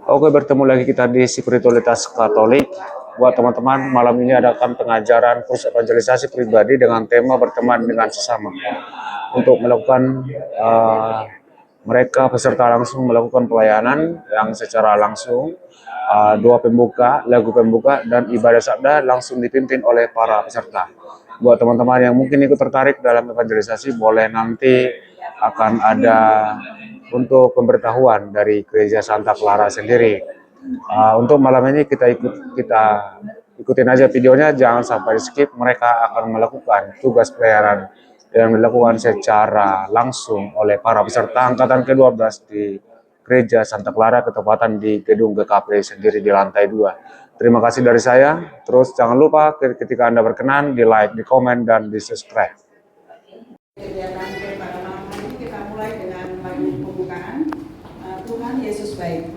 Oke, bertemu lagi kita di Spiritualitas Katolik. Buat teman-teman, malam ini adakan pengajaran kurs evangelisasi pribadi dengan tema berteman dengan sesama. Untuk melakukan mereka peserta langsung melakukan pelayanan yang secara langsung, doa pembuka, lagu pembuka, dan ibadah sabda langsung dipimpin oleh para peserta. Buat teman-teman yang mungkin ikut tertarik dalam evangelisasi, boleh nanti akan ada untuk pemberitahuan dari Gereja Santa Clara sendiri. Untuk malam ini kita ikutin aja videonya, jangan sampai skip. Mereka akan melakukan tugas pelayanan yang dilakukan secara langsung oleh para peserta angkatan ke-12 di Gereja Santa Clara, ketepatan di gedung GKP sendiri di lantai 2. Terima kasih dari saya. Terus jangan lupa ketika Anda berkenan, di like, di komen, dan di subscribe. Kegiatan pada malam hari kita mulai dengan lagu pembukaan Tuhan Yesus Baik.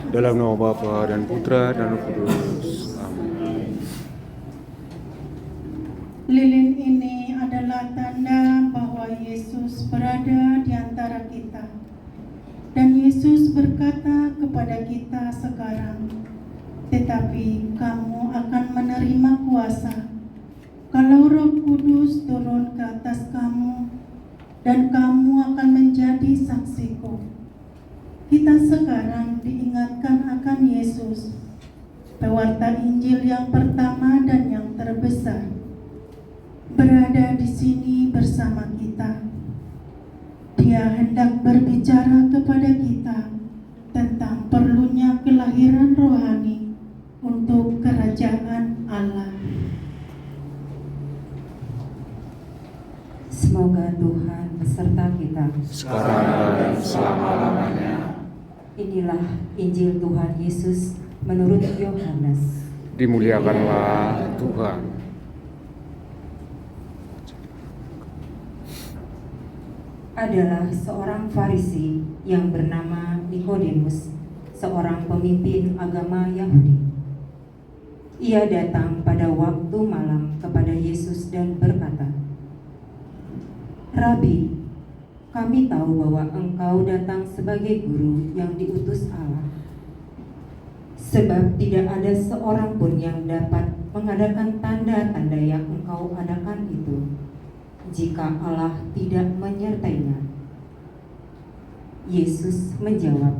Dalam nama Bapa dan Putra dan Roh Kudus. Amin. Lilin ini adalah tanda bahwa Yesus berada di antara kita. Dan Yesus berkata kepada kita sekarang, tetapi kamu akan menerima kuasa kalau Roh Kudus turun ke atas kamu, dan kamu akan menjadi saksiku. Kita sekarang diingatkan akan Yesus, pewarta Injil yang pertama dan yang terbesar, berada di sini bersama kita. Dia hendak berbicara kepada kita tentang perlunya kelahiran rohani untuk kerajaan Allah. Semoga Tuhan beserta kita Sekarang dan selama-lamanya. Inilah Injil Tuhan Yesus menurut Yohanes. Dimuliakanlah Tuhan. Adalah seorang Farisi yang bernama Nikodemus, seorang pemimpin agama Yahudi. Ia datang pada waktu malam kepada Yesus dan berkata, "Rabi, kami tahu bahwa Engkau datang sebagai guru yang diutus Allah. Sebab tidak ada seorang pun yang dapat mengadakan tanda-tanda yang Engkau adakan itu, jika Allah tidak menyertainya." Yesus menjawab,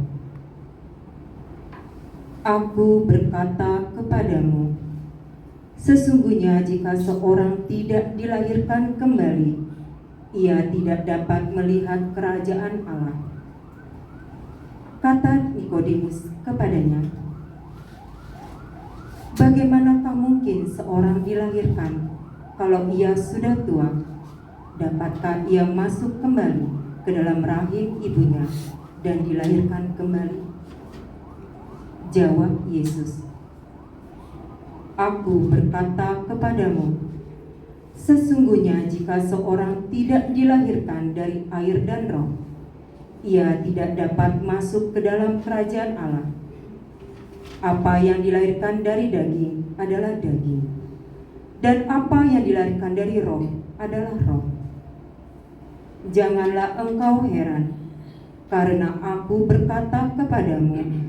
"Aku berkata kepadamu, sesungguhnya jika seorang tidak dilahirkan kembali, ia tidak dapat melihat kerajaan Allah." Kata Nikodemus kepadanya, bagaimanakah mungkin seorang dilahirkan kalau ia sudah tua? Dapatkah ia masuk kembali ke dalam rahim ibunya dan dilahirkan kembali? Jawab Yesus, Aku berkata kepadamu, sesungguhnya jika seorang tidak dilahirkan dari air dan roh, ia tidak dapat masuk ke dalam kerajaan Allah. Apa yang dilahirkan dari daging adalah daging, dan apa yang dilahirkan dari roh adalah roh. Janganlah engkau heran, karena aku berkata kepadamu,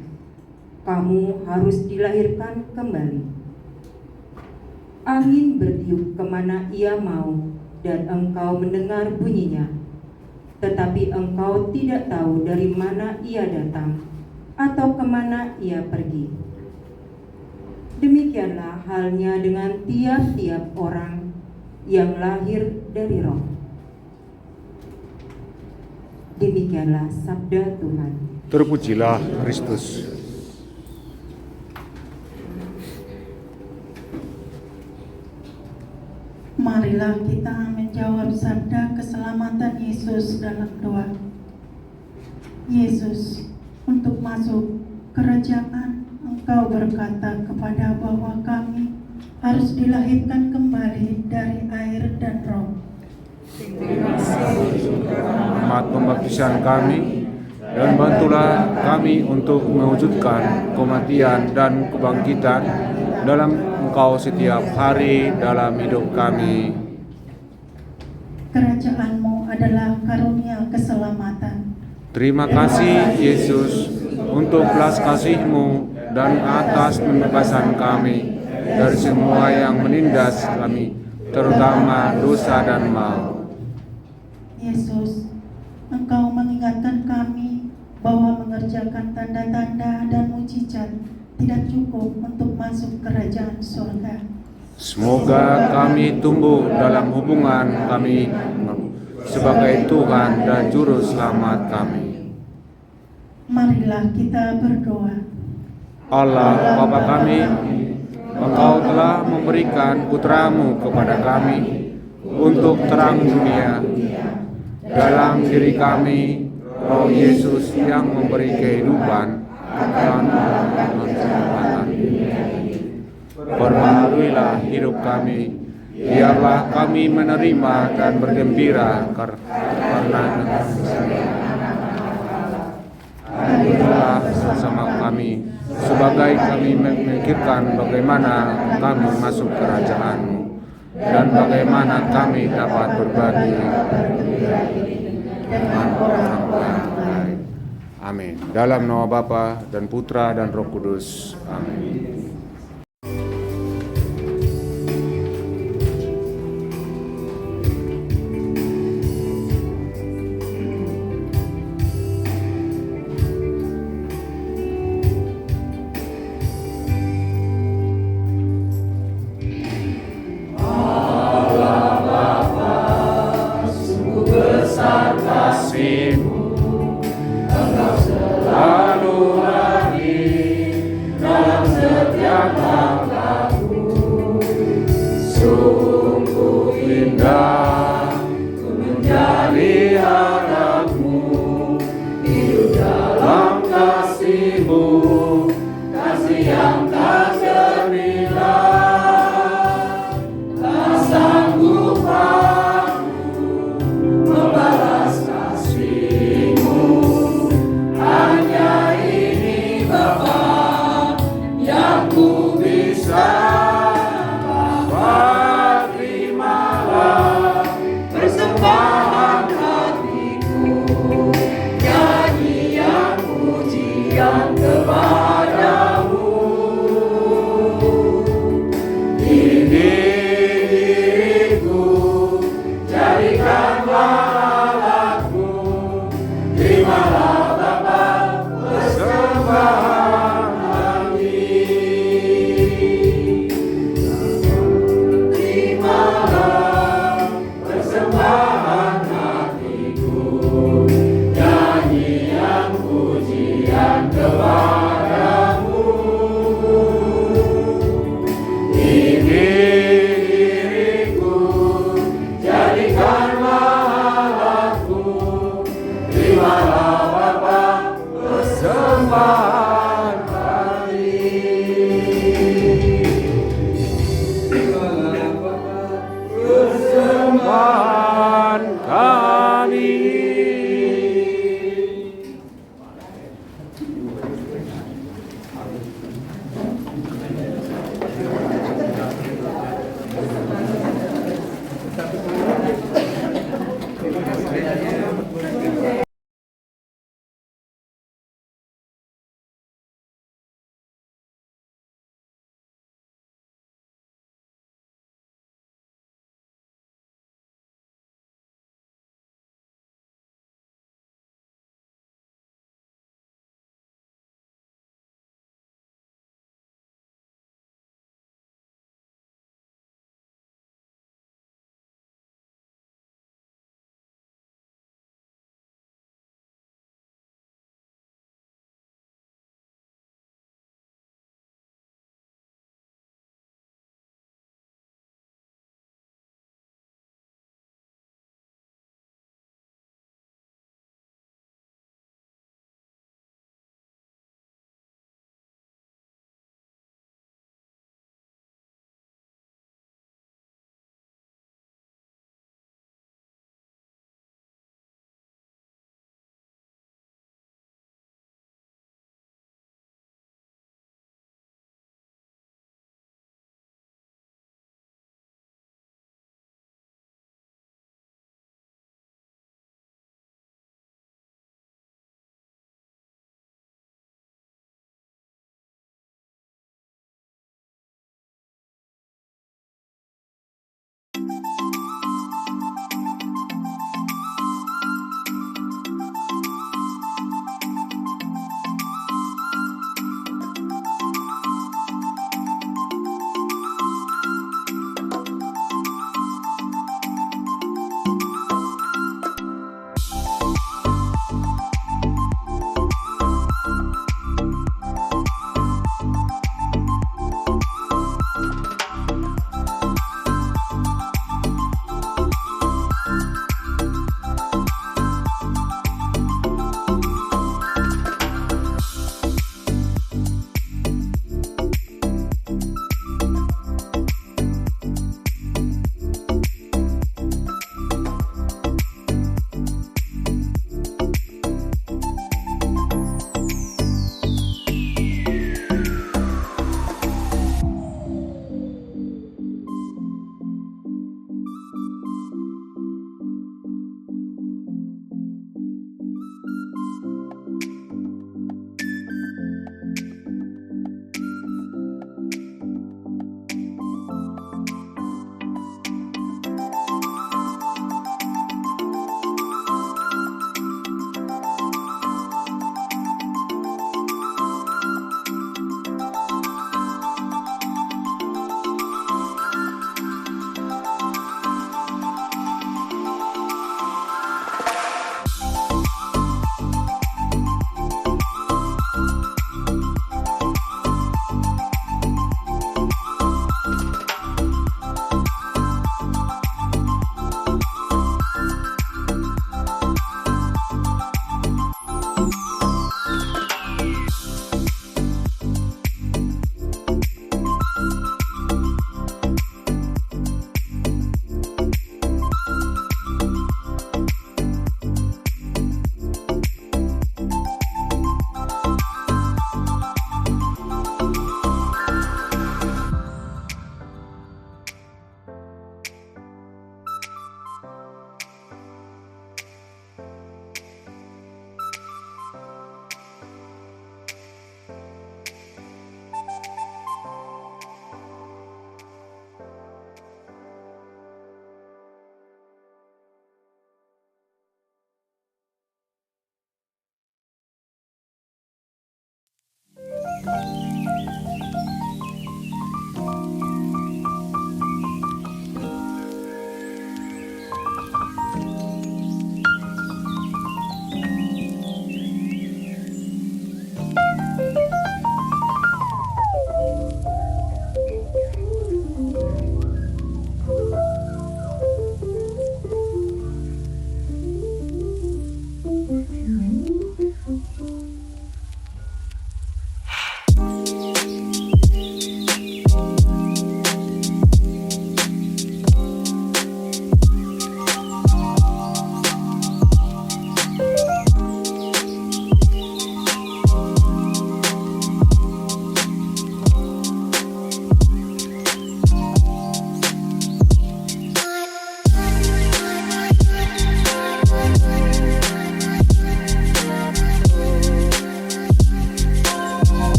kamu harus dilahirkan kembali. Angin bertiup kemana ia mau, dan engkau mendengar bunyinya, tetapi engkau tidak tahu dari mana ia datang atau kemana ia pergi. Demikianlah halnya dengan tiap-tiap orang yang lahir dari roh. Demikianlah sabda Tuhan. Terpujilah Kristus. Marilah kita menjawab sabda keselamatan Yesus dalam doa. Yesus, untuk masuk kerajaan, Engkau berkata kepada bahwa kami harus dilahirkan kembali dari air dan roh. Amat pembaptisan kami, dan bantulah kami untuk mewujudkan kematian dan kebangkitan dalam Engkau setiap hari dalam hidup kami. Kerajaan-Mu adalah karunia keselamatan. Terima kasih Yesus untuk belas kasih-Mu dan atas pembebasan kami dari semua yang menindas kami, terutama dosa dan maut. Yesus, Engkau mengingatkan kami bahwa mengerjakan tanda-tanda dan mujizat tidak cukup untuk masuk kerajaan surga. Semoga kami tumbuh dalam hubungan kami sebagai Tuhan dan Juru Selamat kami. Marilah kita berdoa. Allah Bapa kami, Engkau telah memberikan Putra-Mu kepada kami untuk terang dunia. Dalam diri kami, Roh Yesus yang memberi kehidupan dan keselamatan. Perbaharuilah hidup kami, biarlah kami menerima dan bergembira karena hadirlah bersama kami, sebagai kami memikirkan bagaimana kami masuk kerajaan-Mu dan bagaimana kami dapat berbagi dengan orang lain. Amin. Dalam nama Bapa dan Putra dan Roh Kudus. Amin.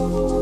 Tuhan.